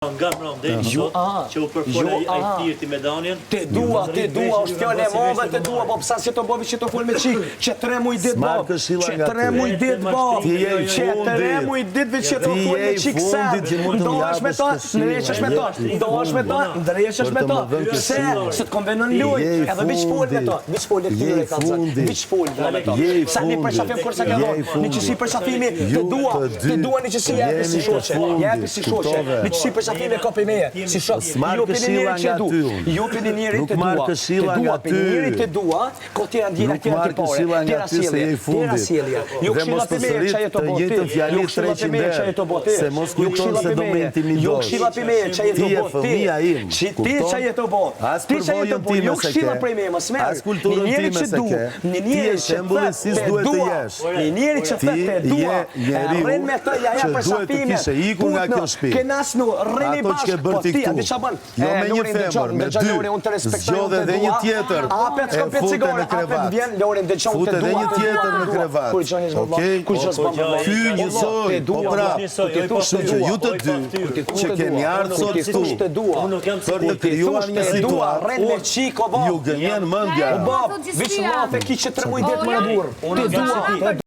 Nga mbrëmje që u përfolë ai thirrti me Daniel. Te dua, është fjalë e madhe, te dua, po pse si të bëvi që të fol me çik, që 3 muaj ditë bë. Që 3 muaj ditë bë. Që 3 muaj ditë që të fol me çik sa. Ndohesh me ta, ndrejhesh me ta, ndohesh me ta, ndrejhesh me ta. Pse? Se të konvenon luj, edhe biç fol me ta. Biç fol e këtyre kanë. Biç fol me ta. Sa ne për shafim kur sa ka dhënë. Në çisi për shafimi, te dua në çisi jepi si shoqe. Jepi si shoqe. Në çisi për shafimi ka për meje. Si shok, ju opinioni që du. Ju opinioni të dua. Opinioni të dua, ko ti ndjen atje ti pore. Tira sjellje. Ju këshilla për meje çaj të botë. Ju këshilla për meje çaj të botë. Se mos kujton se do më intimidosh. Ju këshilla për meje çaj të botë. Fëmia im. Ti çaj të botë. Ti çaj të botë. Ju këshilla për meje mos merr. As kulturën time se ke. Në njëri shembulli si duhet të jesh. Në njëri që thotë dua. Rrin me të ja për shafime. Kishe ikur nga kjo shtëpi. Kenas nu rrini bashkë. Po ti a di çfarë bën? Jo me një femër, me dy. Zgjodhe edhe një tjetër. Apet skopet cigare, apet vjen Lorin dëgjon te dua. Fute edhe një tjetër në krevat. Okej? Ky njësoj, po prap. Kështu që ju të dy që keni ardhur sot këtu për të krijuar një situatë, ju gënjen mendja. Veç llafe kiçë 3 muaj ditë më burr. Ti dua.